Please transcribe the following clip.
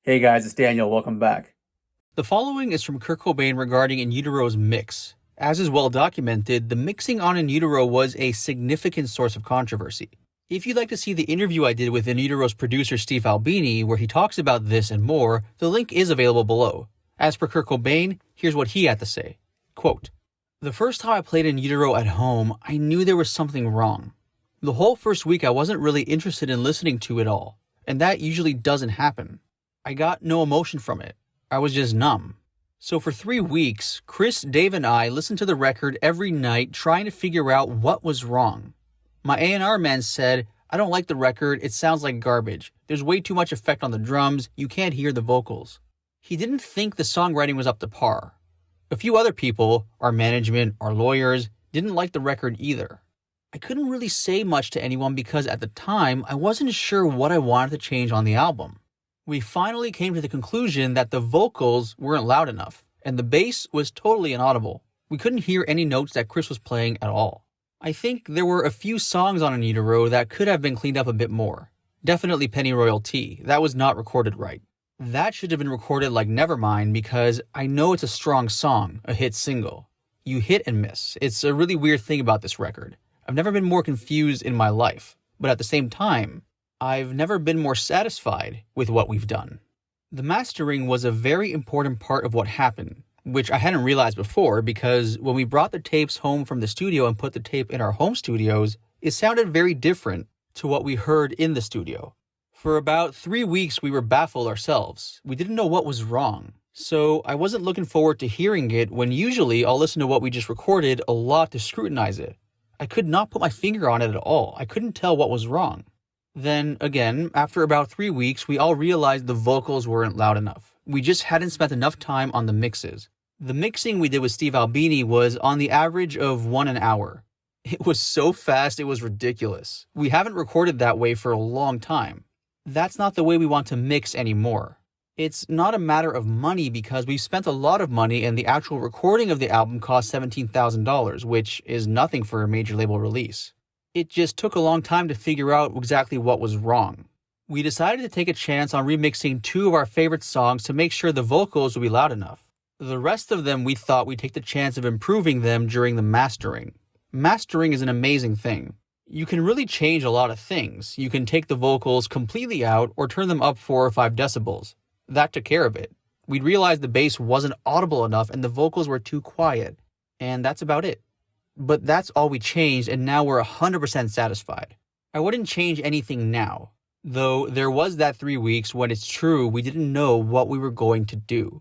Hey guys, it's Daniel. Welcome back. The following is from Kurt Cobain regarding In Utero's mix. As is well documented, the mixing on In Utero was a significant source of controversy. If you'd like to see the interview I did with In Utero's producer Steve Albini, where he talks about this and more, the link is available below. As per Kurt Cobain, here's what he had to say. Quote, "The first time I played In Utero at home, I knew there was something wrong. The whole first week I wasn't really interested in listening to it all, and that usually doesn't happen. I got no emotion from it. I was just numb. So for 3 weeks, Chris, Dave, and I listened to the record every night trying to figure out what was wrong. My A&R man said, 'I don't like the record, it sounds like garbage. There's way too much effect on the drums, you can't hear the vocals.' He didn't think the songwriting was up to par. A few other people, our management, our lawyers, didn't like the record either. I couldn't really say much to anyone because at the time, I wasn't sure what I wanted to change on the album. We finally came to the conclusion that the vocals weren't loud enough, and the bass was totally inaudible. We couldn't hear any notes that Chris was playing at all. I think there were a few songs on Utero that could have been cleaned up a bit more. Definitely Pennyroyal Tea, that was not recorded right. That should have been recorded like Nevermind because I know it's a strong song, a hit single. You hit and miss. It's a really weird thing about this record. I've never been more confused in my life, but at the same time, I've never been more satisfied with what we've done. The mastering was a very important part of what happened, which I hadn't realized before because when we brought the tapes home from the studio and put the tape in our home studios, it sounded very different to what we heard in the studio. For about 3 weeks, we were baffled ourselves. We didn't know what was wrong. So I wasn't looking forward to hearing it when usually I'll listen to what we just recorded a lot to scrutinize it. I could not put my finger on it at all. I couldn't tell what was wrong. Then, again, after about 3 weeks, we all realized the vocals weren't loud enough. We just hadn't spent enough time on the mixes. The mixing we did with Steve Albini was on the average of 1 an hour. It was so fast, it was ridiculous. We haven't recorded that way for a long time. That's not the way we want to mix anymore. It's not a matter of money because we've spent a lot of money and the actual recording of the album cost $17,000, which is nothing for a major label release. It just took a long time to figure out exactly what was wrong. We decided to take a chance on remixing 2 of our favorite songs to make sure the vocals would be loud enough. The rest of them we thought we'd take the chance of improving them during the mastering. Mastering is an amazing thing. You can really change a lot of things. You can take the vocals completely out or turn them up 4 or 5 decibels. That took care of it. We'd realized the bass wasn't audible enough and the vocals were too quiet. And that's about it. But that's all we changed, and now we're 100% satisfied. I wouldn't change anything now, though there was that 3 weeks when it's true we didn't know what we were going to do.